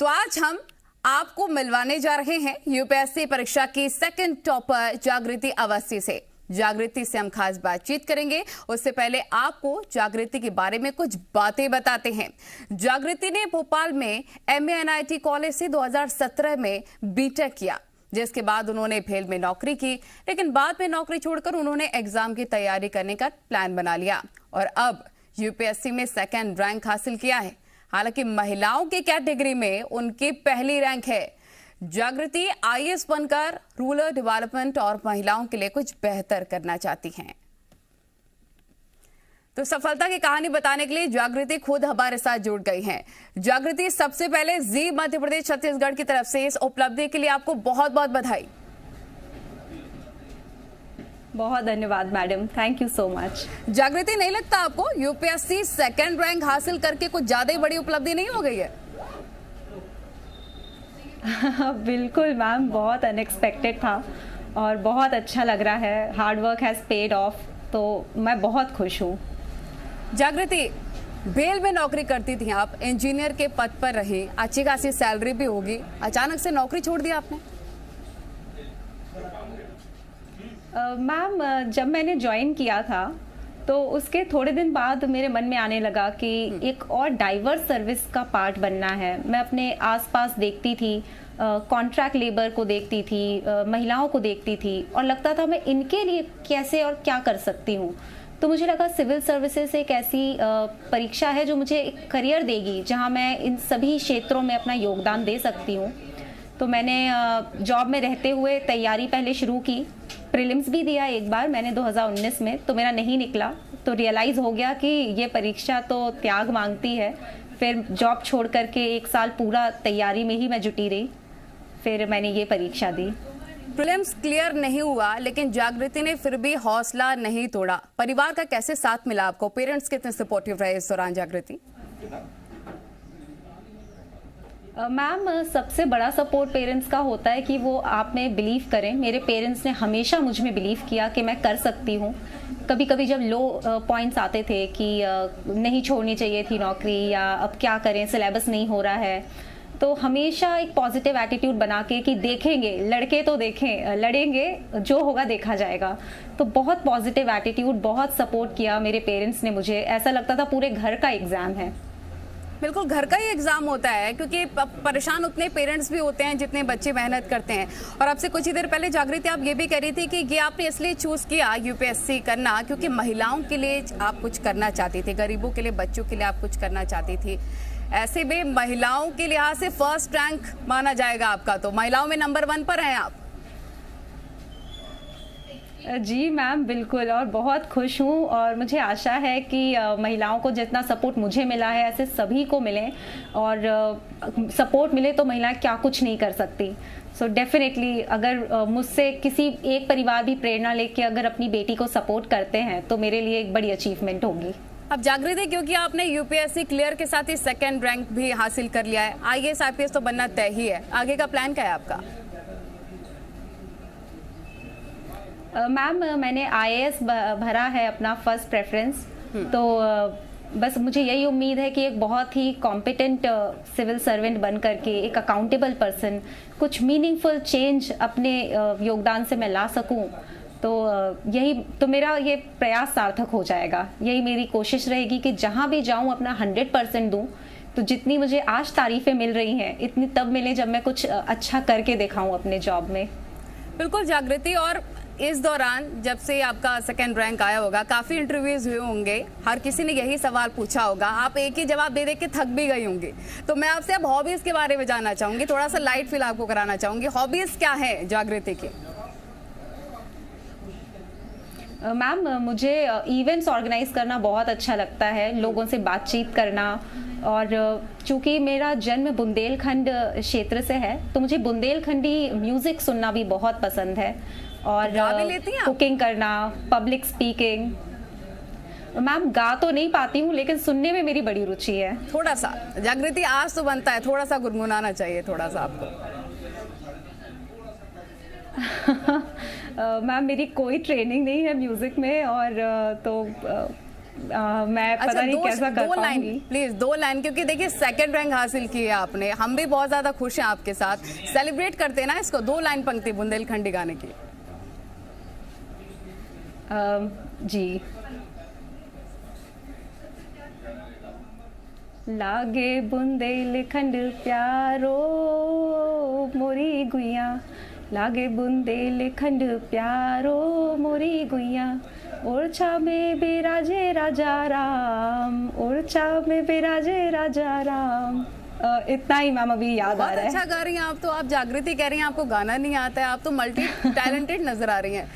तो आज हम आपको मिलवाने जा रहे हैं यूपीएससी परीक्षा की सेकंड टॉपर जागृति अवस्थी से। जागृति से हम खास बातचीत करेंगे। उससे पहले आपको जागृति के बारे में कुछ बातें बताते हैं। जागृति ने भोपाल में MA-NIT कॉलेज से 2017 में बीटेक किया, जिसके बाद उन्होंने भेल में नौकरी की, लेकिन बाद में नौकरी छोड़कर उन्होंने एग्जाम की तैयारी करने का प्लान बना लिया और अब यूपीएससी में सेकंड रैंक हासिल किया है। हालांकि महिलाओं की कैटेगरी में उनकी पहली रैंक है। जागृति IAS बनकर रूरल डेवलपमेंट और महिलाओं के लिए कुछ बेहतर करना चाहती हैं। तो सफलता की कहानी बताने के लिए जागृति खुद हमारे साथ जुड़ गई हैं। जागृति, सबसे पहले जी मध्य प्रदेश छत्तीसगढ़ की तरफ से इस उपलब्धि के लिए आपको बहुत बहुत बधाई। बहुत धन्यवाद madam, thank you so much. जागृति, नहीं लगता आपको यूपीएससी सेकंड रैंक हासिल करके कुछ ज्यादा ही बड़ी उपलब्धि नहीं हो गई है? बिल्कुल मैम, बहुत अनएक्सपेक्टेड था और बहुत अच्छा लग रहा है। Hard work has paid of, तो मैं बहुत खुश हूँ। जागृति, भेल में नौकरी करती थी आप, इंजीनियर के पद पर रही, अच्छी खासी सैलरी भी होगी, अचानक से नौकरी छोड़ दी आपने? मैम, जब मैंने ज्वाइन किया था तो उसके थोड़े दिन बाद मेरे मन में आने लगा कि एक और डाइवर्स सर्विस का पार्ट बनना है। मैं अपने आसपास देखती थी, कॉन्ट्रैक्ट लेबर को देखती थी, महिलाओं को देखती थी और लगता था मैं इनके लिए कैसे और क्या कर सकती हूँ। तो मुझे लगा सिविल सर्विसेज एक ऐसी परीक्षा है जो मुझे एक करियर देगी, जहाँ मैं इन सभी क्षेत्रों में अपना योगदान दे सकती हूँ। तो मैंने जॉब में रहते हुए तैयारी पहले शुरू की, प्रीलिम्स भी दिया एक बार मैंने 2019 में, तो मेरा नहीं निकला। तो रियलाइज़ हो गया कि ये परीक्षा तो त्याग मांगती है। फिर जॉब छोड़ करके एक साल पूरा तैयारी में ही मैं जुटी रही, फिर मैंने ये परीक्षा दी। प्रीलिम्स क्लियर नहीं हुआ, लेकिन जागृति ने फिर भी हौसला नहीं तोड़ा। परिवार का कैसे साथ मिला आपको? पेरेंट्स कितने सपोर्टिव रहे इस दौरान जागृति? मैम, सबसे बड़ा सपोर्ट पेरेंट्स का होता है कि वो आप में बिलीव करें। मेरे पेरेंट्स ने हमेशा मुझ में बिलीव किया कि मैं कर सकती हूँ। कभी कभी जब लो पॉइंट्स आते थे कि नहीं छोड़नी चाहिए थी नौकरी या अब क्या करें, सिलेबस नहीं हो रहा है, तो हमेशा एक पॉजिटिव एटीट्यूड बना के कि देखेंगे, लड़के तो देखें, लड़ेंगे, जो होगा देखा जाएगा। तो बहुत पॉजिटिव एटीट्यूड, बहुत सपोर्ट किया मेरे पेरेंट्स ने मुझे। ऐसा लगता था पूरे घर का एग्ज़ाम है। बिल्कुल घर का ही एग्जाम होता है, क्योंकि परेशान उतने पेरेंट्स भी होते हैं जितने बच्चे मेहनत करते हैं। और आपसे कुछ ही देर पहले जागृति आप ये भी कह रही थी कि ये आपने इसलिए चूज किया यूपीएससी करना क्योंकि महिलाओं के लिए आप कुछ करना चाहती थी, गरीबों के लिए, बच्चों के लिए आप कुछ करना चाहती थी। ऐसे में महिलाओं के लिहाज से फर्स्ट रैंक माना जाएगा आपका, तो महिलाओं में नंबर 1 पर हैं आप। जी मैम, बिल्कुल, और बहुत खुश हूँ और मुझे आशा है कि महिलाओं को जितना सपोर्ट मुझे मिला है ऐसे सभी को मिले, और सपोर्ट मिले तो महिलाएं क्या कुछ नहीं कर सकती। सो डेफिनेटली अगर मुझसे किसी एक परिवार भी प्रेरणा लेके अगर अपनी बेटी को सपोर्ट करते हैं तो मेरे लिए एक बड़ी अचीवमेंट होगी। अब जागृति, क्योंकि आपने यूपीएससी क्लियर के साथ ही सेकेंड रैंक भी हासिल कर लिया है, IAS IPS तो बनना तय ही है, आगे का प्लान क्या है आपका? मैम, मैंने IAS भरा है अपना फर्स्ट प्रेफरेंस, तो बस मुझे यही उम्मीद है कि एक बहुत ही कॉम्पिटेंट सिविल सर्वेंट बन करके, एक अकाउंटेबल पर्सन, कुछ मीनिंगफुल चेंज अपने योगदान से मैं ला सकूं। तो यही तो मेरा ये प्रयास सार्थक हो जाएगा। यही मेरी कोशिश रहेगी कि जहां भी जाऊं अपना 100% दूं। तो जितनी मुझे आज तारीफें मिल रही हैं इतनी तब मिले जब मैं कुछ अच्छा करके दिखाऊं अपने जॉब में। बिल्कुल जागृति, और इस दौरान जब से आपका सेकंड रैंक आया होगा, काफ़ी इंटरव्यूज हुए होंगे, हर किसी ने यही सवाल पूछा होगा, आप एक ही जवाब दे के थक भी गई होंगी। तो मैं आपसे अब हॉबीज़ के बारे में जानना चाहूँगी, थोड़ा सा लाइट फील आपको कराना चाहूँगी। हॉबीज़ क्या है जागृति की? मैम, मुझे इवेंट्स ऑर्गेनाइज करना बहुत अच्छा लगता है, लोगों से बातचीत करना, और चूँकि मेरा जन्म बुंदेलखंड क्षेत्र से है तो मुझे बुंदेलखंडी म्यूज़िक सुनना भी बहुत पसंद है, और कुकिंग करना, पब्लिक स्पीकिंग। मैम, गा तो नहीं पाती हूँ लेकिन सुनने में मेरी बड़ी रुचि है। थोड़ा सा जागृति, आज तो बनता है, थोड़ा सा गुनगुनाना चाहिए थोड़ा सा आपको। मैम, मेरी कोई ट्रेनिंग नहीं है म्यूज़िक में, और तो मैं पता नहीं कैसा कर पाऊंगी। प्लीज 2 लाइन, क्योंकि देखिए सेकंड रैंक हासिल की है आपने, हम भी बहुत ज्यादा खुश हैं आपके साथ, सेलिब्रेट करते हैं ना इसको। 2 लाइन पंक्ति बुंदेलखंडी गाने की। जी। लागे बुंदेलखंड प्यारो मोरी गुइया, लागे बुंदेलखंड प्यारो मोरी गुइया, ओरछा में बिराजे राजा राम, ओरछा में बिराजे राजा राम। इतना ही मैम अभी याद आ रहा है। अच्छा गा रही हैं आप तो। आप जागृति कह रही हैं आपको गाना नहीं आता है, आप तो मल्टी टैलेंटेड नजर आ रही हैं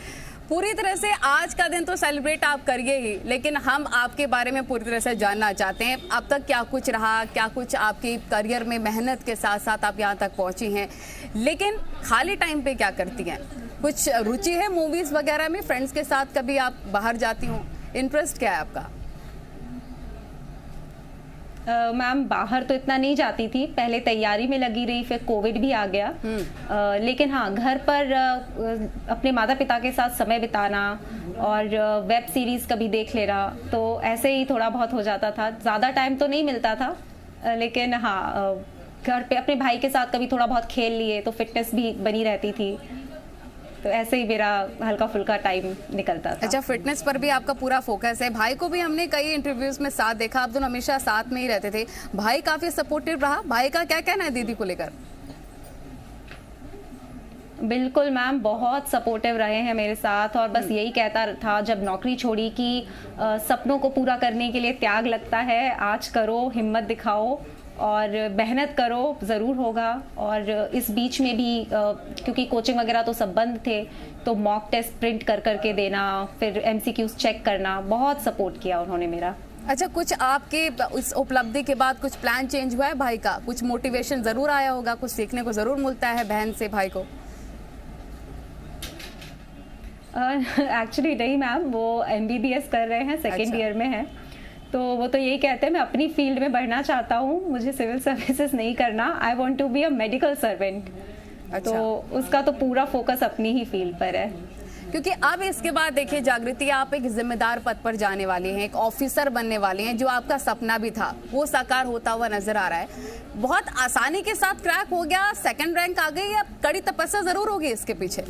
पूरी तरह से। आज का दिन तो सेलिब्रेट आप करिए ही, लेकिन हम आपके बारे में पूरी तरह से जानना चाहते हैं। अब तक क्या कुछ रहा, क्या कुछ आपकी करियर में मेहनत के साथ साथ आप यहाँ तक पहुँची हैं, लेकिन खाली टाइम पे क्या करती हैं? कुछ रुचि है मूवीज वगैरह में? फ्रेंड्स के साथ कभी आप बाहर जाती हो? इंटरेस्ट क्या है आपका? मैम बाहर तो इतना नहीं जाती थी, पहले तैयारी में लगी रही, फिर कोविड भी आ गया। लेकिन हाँ, घर पर अपने माता पिता के साथ समय बिताना और वेब सीरीज कभी देख लेना, तो ऐसे ही थोड़ा बहुत हो जाता था। ज़्यादा टाइम तो नहीं मिलता था, लेकिन हाँ घर पे अपने भाई के साथ कभी थोड़ा बहुत खेल लिए तो फिटनेस भी बनी रहती थी। तो ऐसे ही मेरा हल्का फुल्का टाइम निकलता था। अच्छा, फिटनेस पर भी आपका पूरा फोकस है। भाई को भी हमने कई इंटरव्यूज में साथ देखा, आप दोनों हमेशा साथ में ही रहते थे। भाई काफी सपोर्टिव रहा। भाई का क्या कहना है दीदी को लेकर? बिल्कुल मैम, बहुत सपोर्टिव रहे हैं मेरे साथ, और बस यही कहता था जब नौकरी छोड़ी कि सपनों को पूरा करने के लिए त्याग लगता है, आज करो, हिम्मत दिखाओ और मेहनत करो, ज़रूर होगा। और इस बीच में भी क्योंकि कोचिंग वगैरह तो सब बंद थे, तो मॉक टेस्ट प्रिंट कर करके देना, फिर एमसीक्यूज चेक करना, बहुत सपोर्ट किया उन्होंने मेरा। अच्छा, कुछ आपके इस उपलब्धि के बाद कुछ प्लान चेंज हुआ है भाई का? कुछ मोटिवेशन ज़रूर आया होगा, कुछ सीखने को ज़रूर मिलता है बहन से भाई को? एक्चुअली नहीं मैम, वो MBBS कर रहे हैं, सेकेंड ईयर में है, तो वो तो यही कहते हैं मैं अपनी फील्ड में बढ़ना चाहता हूँ, मुझे सिविल सर्विसेज नहीं करना, I want to be a medical servant. तो उसका तो पूरा फोकस अपनी ही फील्ड पर है। क्योंकि अब इसके बाद देखिए जागृति, आप एक जिम्मेदार पद पर जाने वाली हैं, एक ऑफिसर बनने वाली हैं। जो आपका सपना भी था वो साकार होता हुआ नजर आ रहा है। बहुत आसानी के साथ क्रैक हो गया, सेकंड रैंक आ गई, या कड़ी तपस्या जरूर होगी इसके पीछे?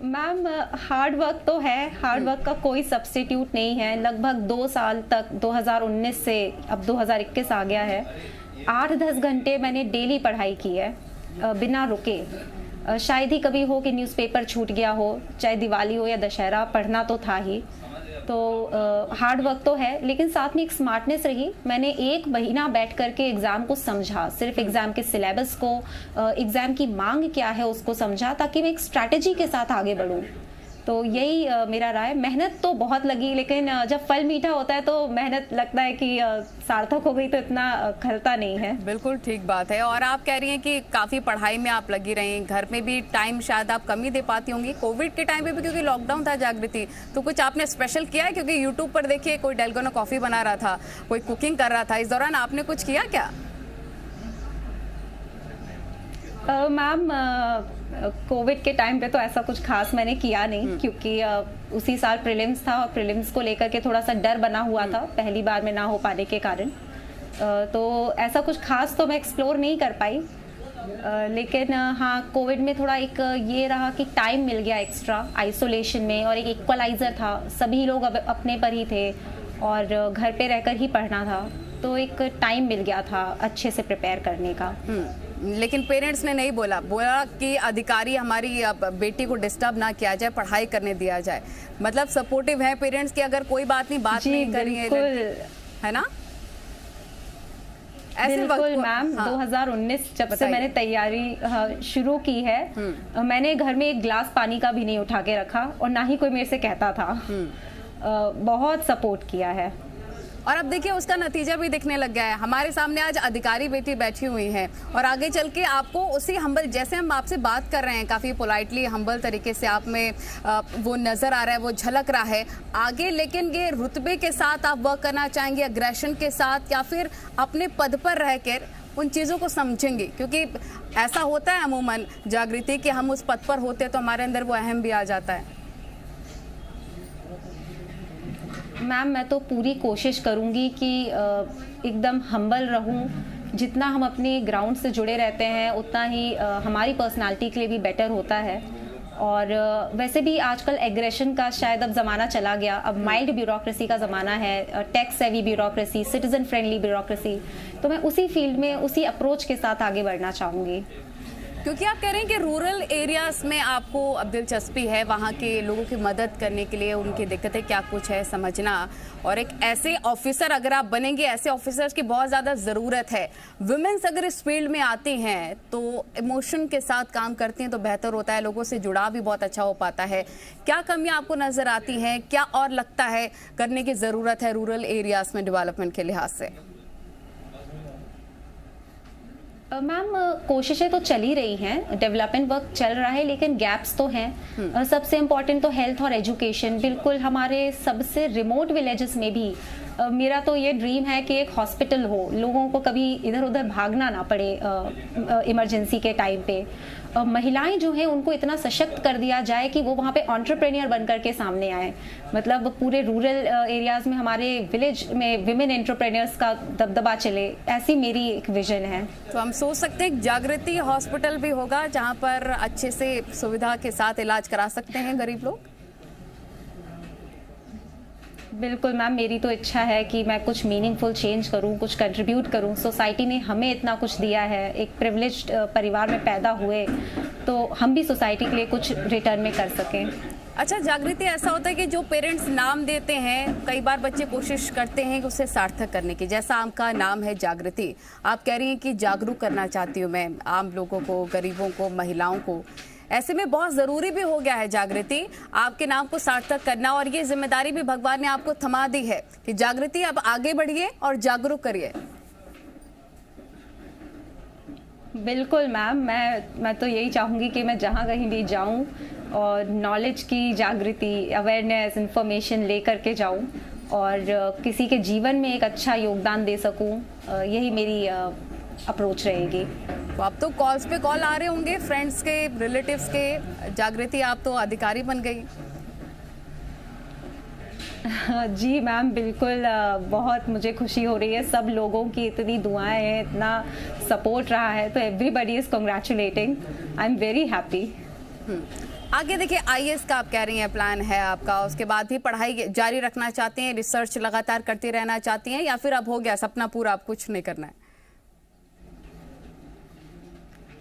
मैम हार्ड वर्क तो है, हार्ड वर्क का कोई सब्स्टिट्यूट नहीं है। लगभग 2 साल तक, 2019 से अब 2021 आ गया है, 8-10 घंटे मैंने डेली पढ़ाई की है बिना रुके। शायद ही कभी हो कि न्यूज़पेपर छूट गया हो, चाहे दिवाली हो या दशहरा, पढ़ना तो था ही। तो हार्ड वर्क तो है, लेकिन साथ में एक स्मार्टनेस रही। मैंने 1 महीना बैठ करके एग्ज़ाम को समझा, सिर्फ एग्ज़ाम के सिलेबस को, एग्ज़ाम की मांग क्या है उसको समझा, ताकि मैं एक स्ट्रैटेजी के साथ आगे बढ़ूँ। तो यही मेरा राय। मेहनत तो बहुत लगी, लेकिन जब फल मीठा होता है तो मेहनत लगता है कि सार्थक हो गई, तो इतना खलता नहीं है। बिल्कुल ठीक बात है। और आप कह रही हैं कि काफ़ी पढ़ाई में आप लगी रही, घर में भी टाइम शायद आप कम ही दे पाती होंगी। कोविड के टाइम पे भी क्योंकि लॉकडाउन था जागृति, तो कुछ आपने स्पेशल किया है? क्योंकि यूट्यूब पर देखिए कोई डेलगोना कॉफ़ी बना रहा था, कोई कुकिंग कर रहा था, इस दौरान आपने कुछ किया क्या? मैम कोविड के टाइम पे तो ऐसा कुछ खास मैंने किया नहीं, क्योंकि उसी साल प्रीलिम्स था, और प्रीलिम्स को लेकर के थोड़ा सा डर बना हुआ था पहली बार में ना हो पाने के कारण। तो ऐसा कुछ खास तो मैं एक्सप्लोर नहीं कर पाई। लेकिन हाँ, कोविड में थोड़ा एक ये रहा कि टाइम मिल गया एक्स्ट्रा आइसोलेशन में, और एक इक्वलाइज़र था, सभी लोग अब अपने पर ही थे और घर पे रहकर ही पढ़ना था, तो एक टाइम मिल गया था अच्छे से प्रिपेयर करने का। लेकिन पेरेंट्स ने नहीं बोला कि अधिकारी हमारी बेटी को डिस्टर्ब ना किया जाए, पढ़ाई करने दिया जाए? मतलब सपोर्टिव है पेरेंट्स की, अगर कोई बात नहीं करी है ना? बिल्कुल मैम। 2019 जब से मैंने तैयारी शुरू की है, मैंने घर में एक गिलास पानी का भी नहीं उठा के रखा, और ना ही कोई मेरे से कहता था। बहुत सपोर्ट किया है, और अब देखिए उसका नतीजा भी दिखने लग गया है। हमारे सामने आज अधिकारी बेटी बैठी हुई हैं, और आगे चल के आपको उसी हम्बल, जैसे हम आपसे बात कर रहे हैं काफ़ी पोलाइटली हम्बल तरीके से आप में वो नज़र आ रहा है, वो झलक रहा है आगे। लेकिन ये रुतबे के साथ आप वर्क करना चाहेंगे, अग्रेशन के साथ, या फिर अपने पद पर रहकर उन चीज़ों को समझेंगे? क्योंकि ऐसा होता है अमूमन जागृति कि हम उस पद पर होते तो हमारे अंदर वो अहम भी आ जाता है। मैम मैं तो पूरी कोशिश करूँगी कि एकदम हम्बल रहूँ। जितना हम अपने ग्राउंड से जुड़े रहते हैं उतना ही हमारी पर्सनालिटी के लिए भी बेटर होता है। और वैसे भी आजकल एग्रेशन का शायद अब ज़माना चला गया, अब माइल्ड ब्यूरोक्रेसी का ज़माना है, tech savvy bureaucracy, citizen friendly bureaucracy. तो मैं उसी फील्ड में उसी अप्रोच के साथ आगे बढ़ना चाहूँगी। क्योंकि आप कह रहे हैं कि रूरल एरियाज में आपको अब दिलचस्पी है, वहाँ के लोगों की मदद करने के लिए, उनकी दिक्कतें क्या कुछ है समझना, और एक ऐसे ऑफिसर अगर आप बनेंगे, ऐसे ऑफिसर्स की बहुत ज़्यादा ज़रूरत है। वुमेन्स अगर इस फील्ड में आती हैं तो इमोशन के साथ काम करती हैं तो बेहतर होता है, लोगों से जुड़ाव भी बहुत अच्छा हो पाता है। क्या कमियाँ आपको नज़र आती हैं, क्या और लगता है करने की ज़रूरत है रूरल एरियाज में डेवलपमेंट के लिहाज से? मैम कोशिशें तो चल ही रही हैं, डेवलपमेंट वर्क चल रहा है, लेकिन गैप्स तो हैं। सबसे इम्पोर्टेंट तो हेल्थ और एजुकेशन। बिल्कुल हमारे सबसे रिमोट विलेजेस में भी मेरा तो ये ड्रीम है कि एक हॉस्पिटल हो, लोगों को कभी इधर उधर भागना ना पड़े इमरजेंसी के टाइम पे। महिलाएं जो हैं उनको इतना सशक्त कर दिया जाए कि वो वहाँ पे एंटरप्रेन्योर बन करके सामने आए। मतलब पूरे रूरल एरियाज में, हमारे विलेज में विमेन एंटरप्रेन्योर्स का दबदबा चले, ऐसी मेरी एक विजन है। तो हम सोच सकते हैं जागृति हॉस्पिटल भी होगा जहाँ पर अच्छे से सुविधा के साथ इलाज करा सकते हैं गरीब लोग? बिल्कुल मैम, मेरी तो इच्छा है कि मैं कुछ मीनिंगफुल चेंज करूं, कुछ कंट्रीब्यूट करूं। सोसाइटी ने हमें इतना कुछ दिया है, एक प्रिविलेज्ड परिवार में पैदा हुए, तो हम भी सोसाइटी के लिए कुछ रिटर्न में कर सकें। अच्छा जागृति, ऐसा होता है कि जो पेरेंट्स नाम देते हैं, कई बार बच्चे कोशिश करते हैं कि उसे सार्थक करने की। जैसा आपका नाम है जागृति, आप कह रही हैं कि जागरूक करना चाहती हूँ मैं आम लोगों को, गरीबों को, महिलाओं को। ऐसे में बहुत ज़रूरी भी हो गया है जागृति आपके नाम को सार्थक करना, और ये जिम्मेदारी भी भगवान ने आपको थमा दी है कि जागृति अब आगे बढ़िए और जागरूक करिए। बिल्कुल मैम, मैं तो यही चाहूँगी कि मैं जहाँ कहीं भी जाऊँ और नॉलेज की जागृति, अवेयरनेस, इंफॉर्मेशन लेकर के जाऊँ और किसी के जीवन में एक अच्छा योगदान दे सकूँ। यही मेरी अप्रोच रहेगी। तो अब तो कॉल्स पे कॉल आ रहे होंगे फ्रेंड्स के, रिलेटिव्स के। जागृति आप तो अधिकारी बन गई। जी मैम बिल्कुल, बहुत मुझे खुशी हो रही है। सब लोगों की इतनी दुआएं हैं, इतना सपोर्ट रहा है, तो everybody is congratulating. I am very happy. आगे देखिए, आईएएस का आप कह रही हैं प्लान है आपका, उसके बाद भी पढ़ाई जारी रखना चाहती हैं, रिसर्च लगातार करती रहना चाहती हैं, या फिर अब हो गया सपना पूरा, अब कुछ नहीं करना है?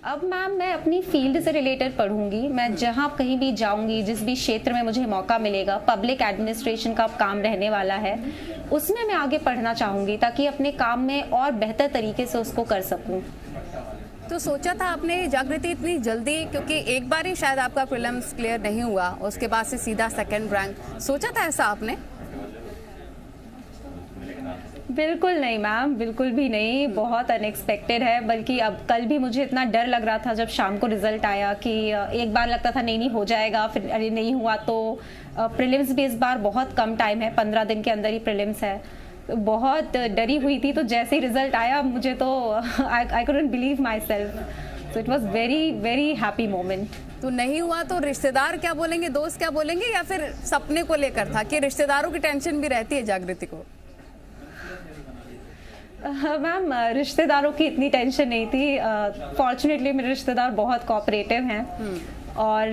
अब मैम मैं अपनी फील्ड से रिलेटेड पढ़ूंगी। मैं जहाँ कहीं भी जाऊंगी, जिस भी क्षेत्र में मुझे मौका मिलेगा, पब्लिक एडमिनिस्ट्रेशन का काम रहने वाला है, उसमें मैं आगे पढ़ना चाहूंगी ताकि अपने काम में और बेहतर तरीके से उसको कर सकूं। तो सोचा था आपने जागृति इतनी जल्दी, क्योंकि एक बार ही शायद आपका प्रीलिम्स क्लियर नहीं हुआ, उसके बाद से सीधा 2nd रैंक, सोचा था ऐसा आपने? बिल्कुल नहीं मैम, बिल्कुल भी नहीं। बहुत अनएक्सपेक्टेड है। बल्कि अब कल भी मुझे इतना डर लग रहा था जब शाम को रिजल्ट आया कि एक बार लगता था नहीं हो जाएगा, फिर अरे नहीं हुआ। तो प्रीलिम्स भी इस बार बहुत कम टाइम है, 15 दिन के अंदर ही प्रीलिम्स है। तो बहुत डरी हुई थी। तो जैसे ही रिजल्ट आया मुझे तो I couldn't believe my self. So it was very very happy moment. तो नहीं हुआ तो रिश्तेदार क्या बोलेंगे, दोस्त क्या बोलेंगे, या फिर सपने को लेकर था कि रिश्तेदारों की टेंशन भी रहती है जागृति को? मैम रिश्तेदारों की इतनी टेंशन नहीं थी। फॉर्चुनेटली मेरे रिश्तेदार बहुत कोऑपरेटिव हैं। और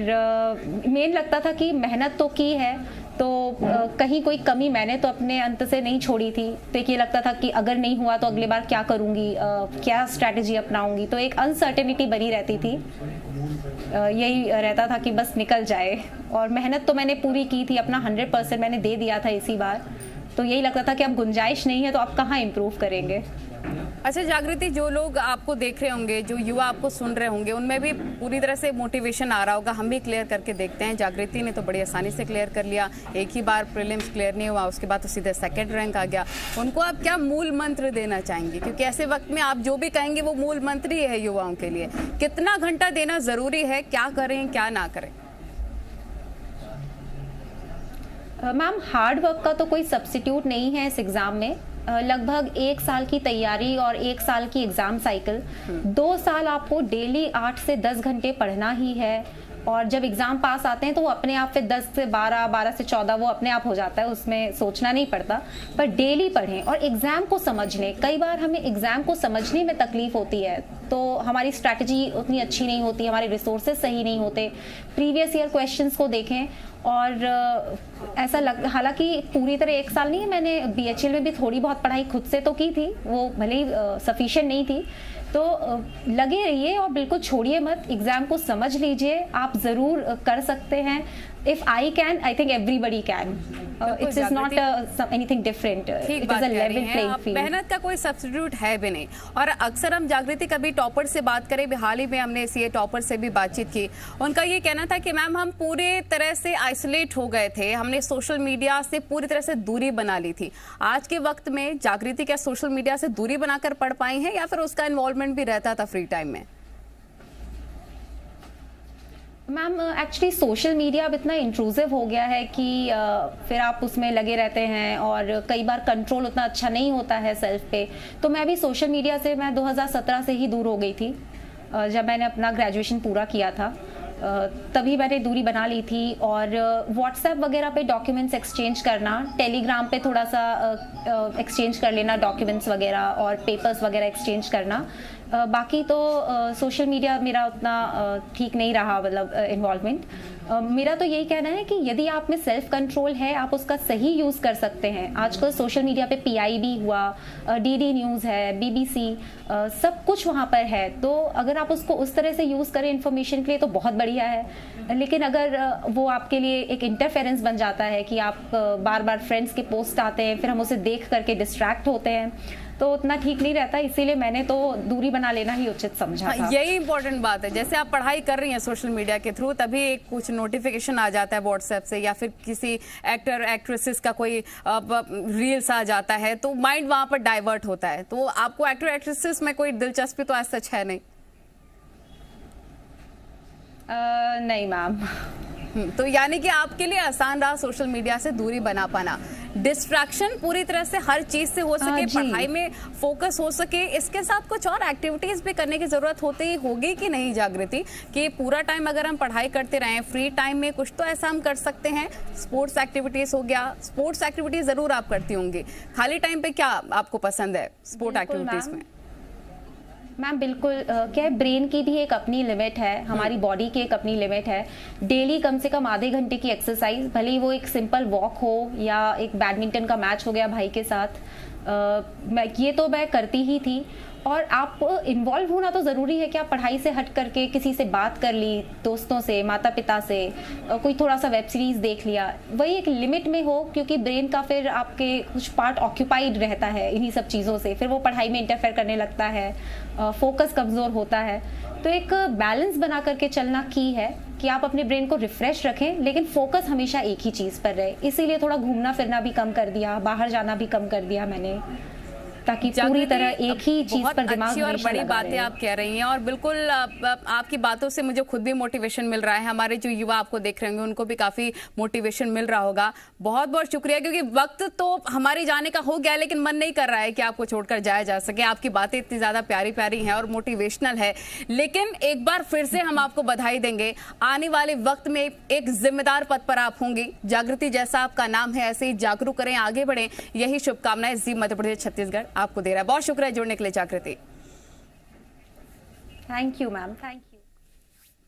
मेन लगता था कि मेहनत तो की है, तो कहीं कोई कमी मैंने तो अपने अंत से नहीं छोड़ी थी। तो ये लगता था कि अगर नहीं हुआ तो अगली बार क्या करूँगी, क्या स्ट्रैटेजी अपनाऊंगी। तो एक अनसर्टेनिटी बनी रहती थी। यही रहता था कि बस निकल जाए। और मेहनत तो मैंने पूरी की थी, अपना 100% मैंने दे दिया था इसी बार। तो यही लगता था कि अब गुंजाइश नहीं है तो आप कहाँ इम्प्रूव करेंगे। अच्छा जागृति, जो लोग आपको देख रहे होंगे, जो युवा आपको सुन रहे होंगे, उनमें भी पूरी तरह से मोटिवेशन आ रहा होगा। हम भी क्लियर करके देखते हैं। जागृति ने तो बड़ी आसानी से क्लियर कर लिया, एक ही बार प्रीलिम्स क्लियर नहीं हुआ, उसके बाद तो सीधे 2nd रैंक आ गया। उनको आप क्या मूल मंत्र देना चाहेंगे, क्योंकि ऐसे वक्त में आप जो भी कहेंगे वो मूल मंत्र ही है युवाओं के लिए? कितना घंटा देना जरूरी है, क्या करें क्या ना करें? मैम हार्ड वर्क का तो कोई सब्स्टिट्यूट नहीं है इस एग्ज़ाम में। लगभग 1 साल की तैयारी और 1 साल की एग्ज़ाम साइकिल, 2 साल आपको डेली 8 से 10 घंटे पढ़ना ही है। और जब एग्जाम पास आते हैं तो वो अपने आप फिर 10 से 12, 12 से 14 वो अपने आप हो जाता है, उसमें सोचना नहीं पड़ता। पर डेली पढ़ें और एग्जाम को समझ लें। कई बार हमें एग्जाम को समझने में तकलीफ होती है, तो हमारी स्ट्रैटेजी उतनी अच्छी नहीं होती, हमारे रिसोर्सेज सही नहीं होते। प्रीवियस ईयर क्वेश्चंस को देखें और हालांकि पूरी तरह 1 साल नहीं, मैंने BHL में भी थोड़ी बहुत पढ़ाई खुद से तो की थी, वो भले ही सफिशिएंट नहीं थी। तो लगे रहिए और बिल्कुल छोड़िए मत, एग्जाम को समझ लीजिए, आप ज़रूर कर सकते हैं। If I can, I think everybody can. It is not anything different. It is a level playing field. मेहनत का कोई सब्स्टिट्यूट है भी नहीं। और अक्सर हम जागृति कभी टॉपर से बात करें, हाल ही में हमने CA टॉपर से भी बातचीत की, उनका ये कहना था कि मैम हम पूरे तरह से आइसोलेट हो गए थे, हमने सोशल मीडिया से पूरी तरह से दूरी बना ली थी। आज के वक्त में जागृति क्या सोशल मीडिया से दूरी बनाकर पढ़ पाई हैं या फिर उसका इन्वॉल्वमेंट भी रहता था फ्री टाइम में? मैम एक्चुअली सोशल मीडिया अब इतना इंट्रूसिव हो गया है कि फिर आप उसमें लगे रहते हैं और कई बार कंट्रोल उतना अच्छा नहीं होता है सेल्फ पे। तो मैं भी सोशल मीडिया से मैं 2017 से ही दूर हो गई थी, जब मैंने अपना ग्रेजुएशन पूरा किया था तभी मैंने दूरी बना ली थी। और व्हाट्सएप वगैरह पे डॉक्यूमेंट्स एक्सचेंज करना, टेलीग्राम पे थोड़ा सा एक्सचेंज कर लेना डॉक्यूमेंट्स वगैरह और पेपर्स वगैरह एक्सचेंज करना। बाकी तो सोशल मीडिया मेरा उतना ठीक नहीं रहा, मतलब इन्वॉल्वमेंट। मेरा तो यही कहना है कि यदि आप में सेल्फ कंट्रोल है, आप उसका सही यूज़ कर सकते हैं। आजकल सोशल मीडिया पे PIB हुआ, DD न्यूज़ है, BBC, सब कुछ वहाँ पर है। तो अगर आप उसको उस तरह से यूज़ करें इन्फॉर्मेशन के लिए तो बहुत बढ़िया है। लेकिन अगर वो आपके लिए एक इंटरफेरेंस बन जाता है कि आप बार बार फ्रेंड्स के पोस्ट आते हैं, फिर हम उसे देख करके डिस्ट्रैक्ट होते हैं, तो उतना ठीक नहीं रहता। इसीलिए मैंने तो दूरी बना लेना ही उचित समझा था। यही इंपॉर्टेंट बात है। जैसे आप पढ़ाई कर रही हैं सोशल मीडिया के थ्रू, तभी कुछ नोटिफिकेशन आ जाता है व्हाट्सएप से या फिर किसी एक्टर एक्ट्रेसेस का कोई रील्स आ जाता है, तो माइंड वहां पर डाइवर्ट होता है। तो आपको एक्टर एक्ट्रेसेस में कोई दिलचस्पी तो आज सच है नहीं? नहीं मैम। तो यानी कि आपके लिए आसान रहा सोशल मीडिया से दूरी बना पाना। डिस्ट्रैक्शन पूरी तरह से हर चीज से हो सके, पढ़ाई में फोकस हो सके, इसके साथ कुछ और एक्टिविटीज भी करने की जरूरत होगी कि नहीं जागृति? कि पूरा टाइम अगर हम पढ़ाई करते रहें, फ्री टाइम में कुछ तो ऐसा हम कर सकते हैं। स्पोर्ट्स एक्टिविटीज हो गया, स्पोर्ट्स एक्टिविटीज जरूर आप करती होंगी। खाली टाइम पे क्या आपको पसंद है स्पोर्ट एक्टिविटीज में? मैम बिल्कुल, क्या है, ब्रेन की भी एक अपनी लिमिट है, हमारी बॉडी की एक अपनी लिमिट है। डेली कम से कम आधे घंटे की एक्सरसाइज, भले ही वो एक सिंपल वॉक हो या एक बैडमिंटन का मैच हो गया भाई के साथ, ये तो मैं करती ही थी। और आप इन्वॉल्व होना तो ज़रूरी है कि आप पढ़ाई से हट करके किसी से बात कर ली, दोस्तों से, माता पिता से, कोई थोड़ा सा वेब सीरीज़ देख लिया, वही एक लिमिट में हो, क्योंकि ब्रेन का फिर आपके कुछ पार्ट ऑक्यूपाइड रहता है इन्हीं सब चीज़ों से, फिर वो पढ़ाई में इंटरफेयर करने लगता है, फोकस कमज़ोर होता है। तो एक बैलेंस बना करके चलना की है कि आप अपने ब्रेन को रिफ्रेश रखें, लेकिन फोकस हमेशा एक ही चीज़ पर रहे। इसीलिए थोड़ा घूमना फिरना भी कम कर दिया, बाहर जाना भी कम कर दिया मैंने, ताकि पूरी तरह एक ही चीज पर दिमाग और बड़ी बातें आप कह रही हैं। और बिल्कुल आपकी बातों से मुझे खुद भी मोटिवेशन मिल रहा है। हमारे जो युवा आपको देख रहे होंगे उनको भी काफी मोटिवेशन मिल रहा होगा। बहुत बहुत शुक्रिया, क्योंकि वक्त तो हमारे जाने का हो गया, लेकिन मन नहीं कर रहा है कि आपको छोड़कर जाया जा सके। आपकी बातें इतनी ज्यादा प्यारी प्यारी हैं और मोटिवेशनल है। लेकिन एक बार फिर से हम आपको बधाई देंगे। आने वाले वक्त में एक जिम्मेदार पद पर आप होंगी। जागृति जैसा आपका नाम है, ऐसे ही जागरूक करें, आगे बढ़ें, यही शुभकामनाएं जी मध्य प्रदेश छत्तीसगढ़ आपको दे रहा है। बहुत शुक्रिया जुड़ने के लिए जागृति। Thank you ma'am, thank you.